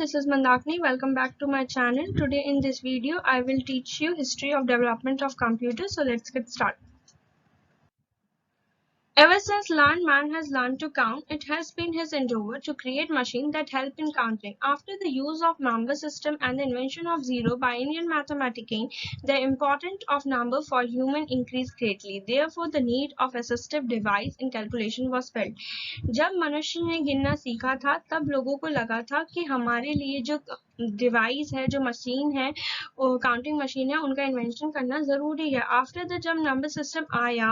this is Mandakini. Welcome back to my channel. Today in this video, I will teach you history of development of computers. So let's get started. Ever since man has learned to count, it has been his endeavor to create machines that help in counting. After the use of number system and the invention of zero by Indian mathematician, the importance of number for human increased greatly. Therefore, the need of assistive device in calculation was felt. जब मनुष्य ने गिनना सीखा था तब लोगों को लगा था कि हमारे लिए जो डिवाइस है, जो मशीन है, काउंटिंग मशीन है, उनका इन्वेंशन करना ज़रूरी है. आफ्टर द जब नंबर सिस्टम आया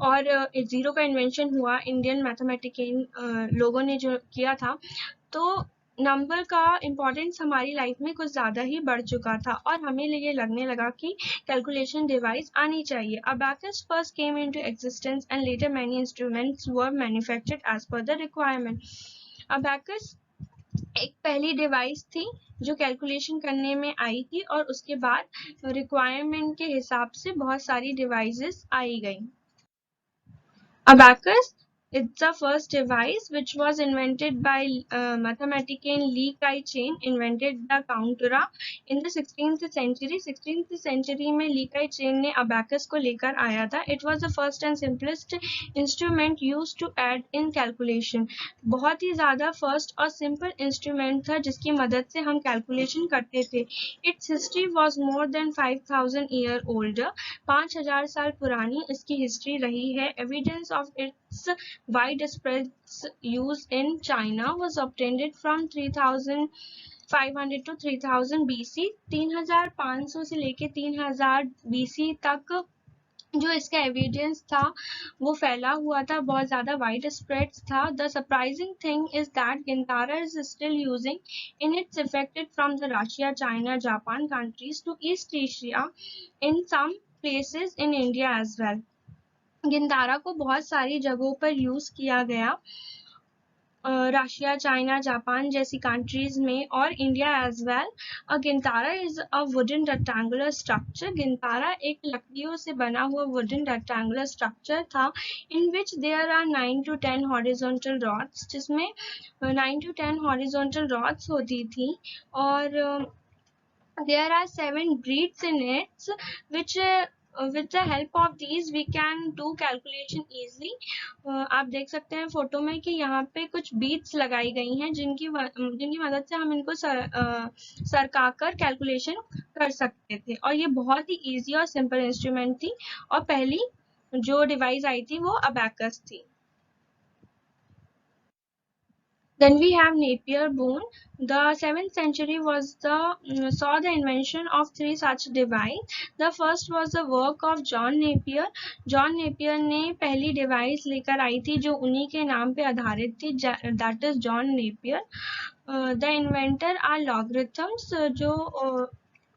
और ज़ीरो का इन्वेंशन हुआ, इंडियन मैथमेटिशियन लोगों ने जो किया था, तो नंबर का इम्पोर्टेंस हमारी लाइफ में कुछ ज़्यादा ही बढ़ चुका था और हमें ये लगने लगा कि कैलकुलेशन डिवाइस आनी चाहिए. Abacus first came into existence and later many instruments were manufactured as per the requirement. Abacus एक पहली डिवाइस थी जो कैलकुलेशन करने में आई थी और उसके बाद रिक्वायरमेंट के हिसाब से बहुत सारी डिवाइसेस आई गई. Abacus is the first device which was invented by mathematician Li Kai-Chen, invented the counter in the 16th century. 16th century में Li Kai-Chen ने abacus को लेकर आया था. It was the first and simplest instrument used to add in calculation. बहुत ही ज़्यादा first और simple instrument था जिसकी मदद से हम calculation करते थे. Its history was more than 5,000 year old. 5,000 साल पुरानी इसकी हिस्ट्री रही है. Evidence of its widespread use in China was obtained from 3,500 to 3,000 BC. 3,500 से लेके 3,000 BC तक जो इसका एविडेंस था वो फैला हुआ था, बहुत ज़्यादा वाइड स्प्रेड था. The surprising thing is that गिंतारा is still using in its affected from the Russia, China, Japan countries to east Asia, in some places in India as well. गिंतारा को बहुत सारी जगहों पर यूज़ किया गया, रशिया, चाइना, जापान जैसी कंट्रीज में और इंडिया एज वेल. गिंतारा is a wooden rectangular structure. गिंतारा एक लकड़ियों से बना हुआ वुडन रेक्टेंगुलर स्ट्रक्चर था इन which there are 9 to 10 horizontal rods, जिसमें 9 to 10 हॉरिजॉन्टल रॉड्स होती थी और there are 7 beads in it which with the help of these we can do calculation easily. आप देख सकते हैं फोटो में कि यहाँ पे कुछ बीट्स लगाई गई हैं जिनकी मदद से हम इनको सरकाकर कैलकुलेशन कर सकते थे और ये बहुत ही इजी और सिंपल इंस्ट्रूमेंट थी और पहली जो डिवाइस आई थी वो अबैकस थी. Then we have Napier bone. The 7th century saw the invention of 3 such devices. The first was the work of John Napier. John Napier ने पहली डिवाइस लेकर आई थी जो उन्हीं के नाम पे आधारित थी, that is John Napier. The inventor are logarithms. जो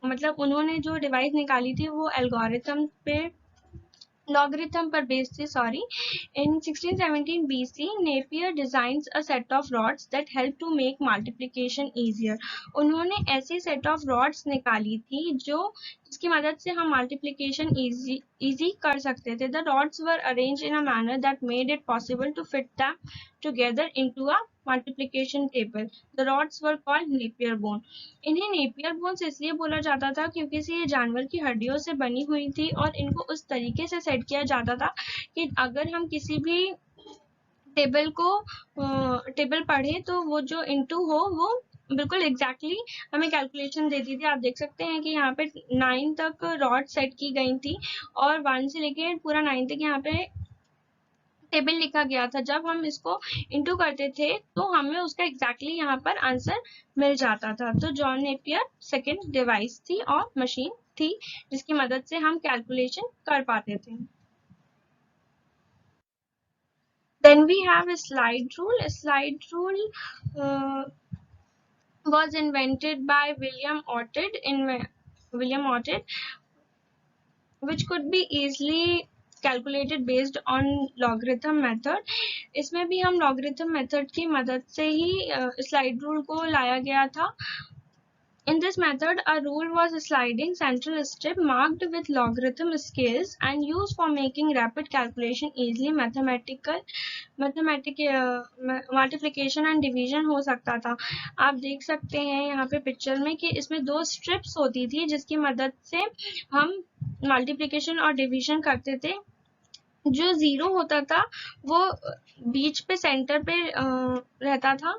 मतलब उन्होंने जो डिवाइस निकाली थी वो एल्गोरिथम पे logarithm पर based थी. In 1617 BC, Napier designs a set of rods that help to make multiplication easier. उन्होंने ऐसी set of rods निकाली थी जिसकी मदद से हम multiplication easy कर सकते थे. The rods were arranged in a manner that made it possible to fit them together into a multiplication table. The rods were called Napier bone. इन्हें नेपियर बोन्स इसलिए बोला जाता था क्योंकि ये जानवर की हड्डियों से बनी हुई थी और इनको उस तरीके से सेट किया जाता था कि अगर हम किसी भी टेबल पढ़े तो वो जो इनटू हो वो बिल्कुल एग्जैक्टली हमें कैलकुलेशन देती थी. आप देख सकते हैं कि यहाँ पे 9 तक रॉड सेट की गई थी और 1 से लेके पूरा 9 तक यहाँ पे टेबल लिखा गया था. जब हम इसको इनटू करते थे तो हमें उसका एग्जैक्टली यहाँ पर आंसर मिल जाता था. तो जॉन नेपियर सेकंड डिवाइस थी और मशीन थी जिसकी मदद से हम कैलकुलेशन कर पाते थे. Then we have a slide rule. A slide rule was invented by William Orted, which could be easily calculated based on logarithm method. इसमें भी हम logarithm method की मदद से ही slide rule को लाया गया था. In this method, a rule was a sliding central strip marked with logarithm scales and used for making rapid calculation easily. Multiplication and division हो सकता था। आप देख सकते हैं यहाँ पे पिक्चर में कि इसमें 2 स्ट्रिप्स होती थी जिसकी मदद से हम मल्टीप्लिकेशन और डिवीजन करते थे। जो 0 होता था वो बीच पे सेंटर पे रहता था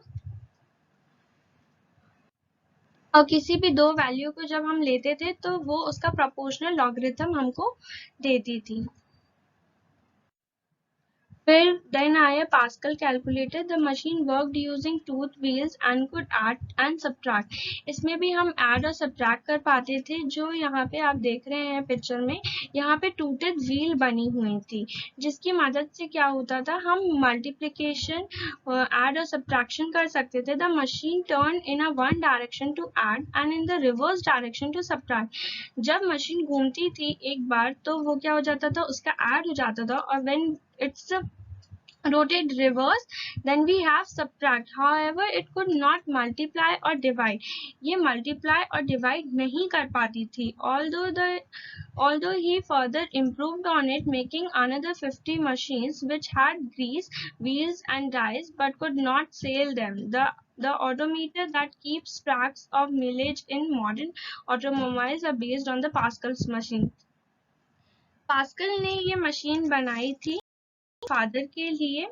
और किसी भी 2 वैल्यू को जब हम लेते थे तो वो उसका प्रोपोर्शनल लॉगरिथम हमको देती थी। फिर then आया Pascal calculator. The machine worked using tooth wheels and could add and subtract. इसमें भी हम add और subtract कर पाते थे। जो यहाँ पे आप देख रहे हैं पिक्चर में, यहाँ पे टूटेड व्हील बनी हुई थी जिसकी मदद से क्या होता था, हम मल्टीप्लिकेशन add और subtraction कर सकते थे। The machine turned in a one direction to add and in the reverse direction to subtract. जब मशीन घूमती थी एक बार तो वो क्या हो जाता था, उसका add हो जाता था, और when it's rotate reverse then we have subtract. However, it could not multiply or divide. ये multiply और divide नहीं कर पाती थी. Although he further improved on it, making another 50 machines which had grease, wheels and dies but could not sail them. The odometer that keeps tracks of mileage in modern automobiles are based on the Pascal's machine. Pascal ने ये machine बनाई थी father के लिए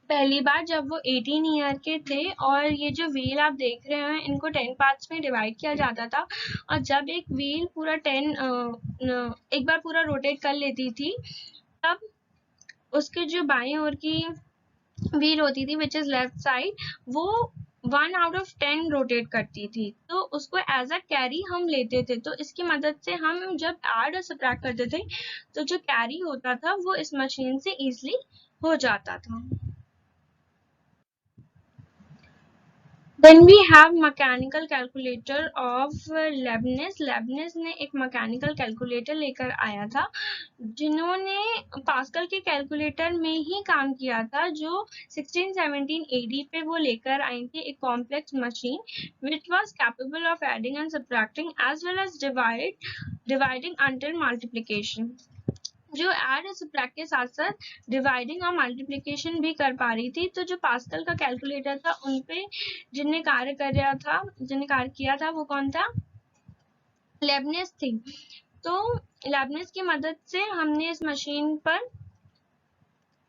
पहली बार जब वो 18 year के थे, और ये जो व्हील आप देख रहे हैं इनको 10 पार्ट्स में डिवाइड किया जाता था, और जब एक व्हील पूरा एक बार पूरा रोटेट कर लेती थी तब उसके जो बाएं ओर की व्हील होती थी विच इज लेफ्ट साइड, वो 1 out of 10 रोटेट करती थी, तो उसको एज अ कैरी हम लेते थे। तो इसकी मदद से हम जब ऐड और सब्ट्रैक्ट करते थे तो जो कैरी होता था वो इस मशीन से इजीली हो जाता था। Then we have mechanical calculator of Leibniz. Leibniz ने एक mechanical calculator लेकर आया था जिन्होंने पास्कल के कैलकुलेटर में ही काम किया था, जो 1617 AD पे वो लेकर आई थी एक complex machine which was capable of adding and subtracting as well as dividing until multiplication. जो ऐड और सब्ट्रैक्ट के साथ साथ डिवाइडिंग और मल्टीप्लिकेशन भी कर पा रही थी। तो जो पास्कल का कैलकुलेटर था उन पे जिन्हें कार्य किया था वो कौन था, लेबनिज थी। तो लेबनिज की मदद से हमने इस मशीन पर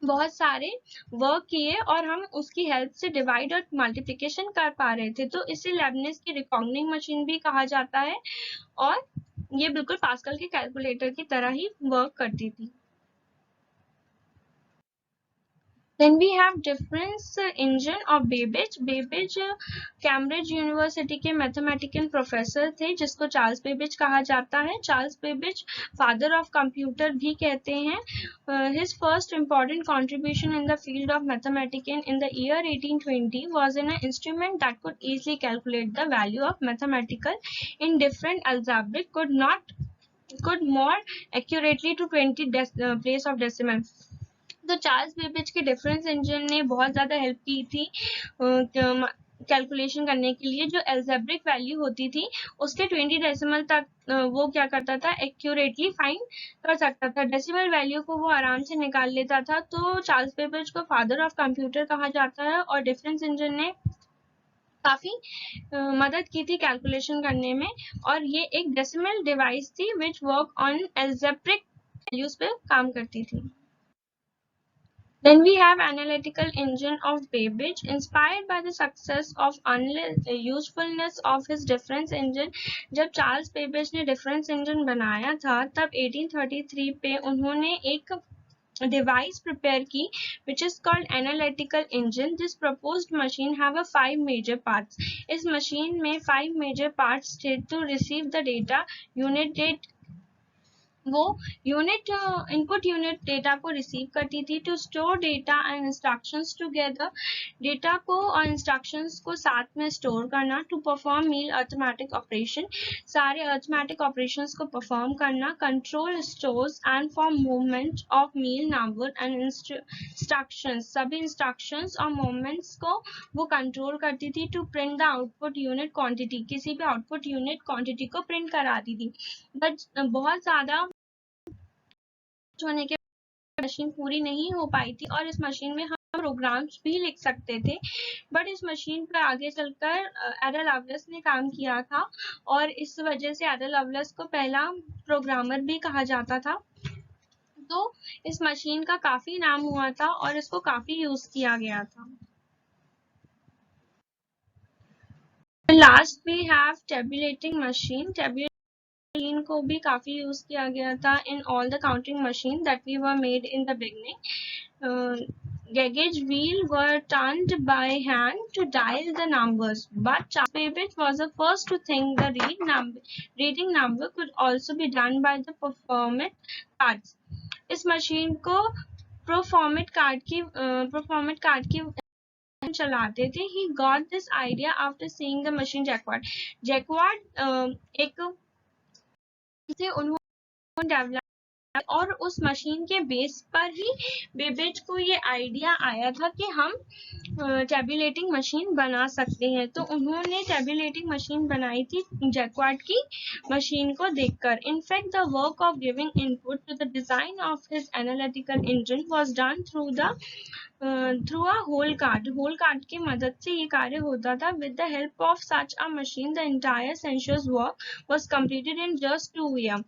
बहुत सारे वर्क किए और हम उसकी हेल्प से डिवाइड और मल्टीप्लिकेशन कर पा रहे थे। तो इसे लेबनिज की रिकॉग्निंग मशीन भी कहा जाता है और ये बिल्कुल पास्कल के कैलकुलेटर की तरह ही वर्क करती थी। Then we have difference engine of Babbage. Babbage Cambridge university के मैथमेटिकल प्रोफेसर थे जिसको चार्ल्स बेबेज कहा जाता है। Charles Babbage father of computer भी कहते हैं। His first important contribution in the field of mathematics in the year 1820 was in an instrument that could easily calculate the value of mathematical in different algebraic could more accurately to 20 place of decimal. तो Charles Babbage के difference engine ने बहुत ज़्यादा help की थी calculation करने के लिए। जो एल्जेब्रिक वैल्यू होती थी उसके 20 डेसिमल तक वो क्या करता था, एक्यूरेटली फाइंड कर सकता था। डेसिमल वैल्यू को वो आराम से निकाल लेता था। तो चार्ल्स बेबेज को फादर ऑफ कंप्यूटर कहा जाता है और डिफरेंस इंजन ने काफ़ी मदद की थी कैलकुलेशन करने में, और ये एक डेसिमल डिवाइस थी which work on algebraic values पे काम करती थी। Then we have analytical engine of Babbage. Inspired by the success of usefulness of his difference engine, जब चार्ल्स बेबेज ने डिफरेंस इंजन बनाया था तब 1833 पे उन्होंने एक device prepare की which is called analytical engine. This proposed machine have a 5 major parts. इस मशीन में 5 major parts थे to receive the data, unit date, वो यूनिट इनपुट यूनिट डेटा को रिसीव करती थी to store data and instructions together, data को और instructions को साथ में स्टोर करना, to perform meal arithmetic operation, सारे अर्थमेटिक ऑपरेशंस को परफॉर्म करना, control stores and for movement of meal number and instructions, सभी इंस्ट्रक्शंस और मूवमेंट्स को वो कंट्रोल करती थी, to print the output unit quantity, किसी भी आउटपुट यूनिट क्वांटिटी को प्रिंट कराती थी। बट बहुत ज़्यादा होने के मशीन पूरी नहीं हो पाई थी और इस मशीन में हम प्रोग्राम्स भी लिख सकते थे, बट इस मशीन पर आगे चलकर एडा लवलेस ने काम किया था और इस वजह से एडा लवलेस को पहला प्रोग्रामर भी कहा जाता था। तो इस मशीन का काफी नाम हुआ था और इसको काफी यूज किया गया था। Last we have tabulating machine. Tabulating को भी काफी यूज किया गया था in all the counting machine that we were made in the beginning. Gauge wheel were turned by hand to dial the numbers, but Charles Babbage was the first to think the reading number could also be done by the performant cards. इस machine को performant card की चलाते थे। He got this idea after seeing the machine Jacquard एक से उन्होंने develop और उस मशीन के बेस पर ही बेबेज को ये आइडिया आया था कि हम टेबुलेटिंग मशीन बना सकते हैं। तो उन्होंने टेबुलेटिंग मशीन बनाई थी जैक्वार्ड की मशीन को देखकर। In fact the work of giving input to the design of his analytical engine was done through a hole card की मदद से ये कार्य होता था। With the help of such a machine the entire census work was completed in just 2 year.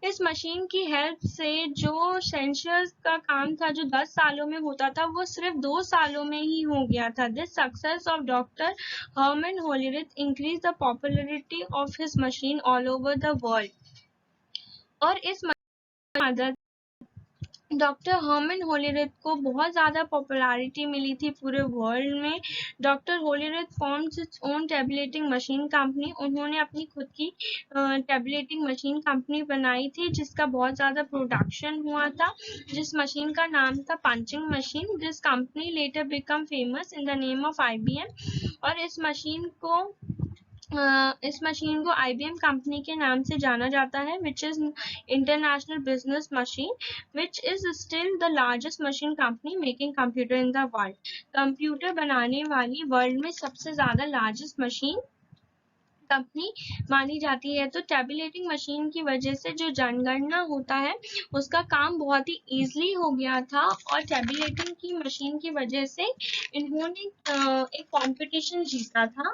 इस machine की help से जो सेंसर्स का काम था जो 10 सालों में होता था वो सिर्फ 2 सालों में ही हो गया था। This success of doctor Herman Hollerith increase the popularity of his machine all over the world. और इस मदद डॉक्टर हर्मन होलीरिथ को बहुत ज़्यादा पॉपुलैरिटी मिली थी पूरे वर्ल्ड में। Doctor Hollerith formed his own tabulating machine company. उन्होंने अपनी खुद की टेबुलेटिंग मशीन कंपनी बनाई थी जिसका बहुत ज़्यादा प्रोडक्शन हुआ था, जिस मशीन का नाम था punching machine. This company letter become famous in the name of IBM और इस मशीन को IBM कंपनी के नाम से जाना जाता है, which is international business machine, which is still the largest machine company making computer in the world. Computer बनाने वाली वर्ल्ड में सबसे ज्यादा लार्जेस्ट मशीन कंपनी मानी जाती है। तो टेबुलेटिंग मशीन की वजह से जो जनगणना होता है उसका काम बहुत ही इजीली हो गया था और टेबुलेटिंग की मशीन की वजह से इन्होंने एक कंपटीशन जीता था।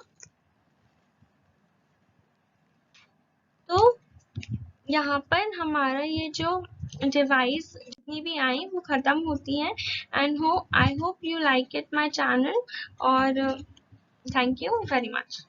तो यहाँ पर हमारा ये जो डिवाइस जितनी भी आई वो ख़त्म होती है। And I hope you like it my channel और थैंक यू वेरी मच।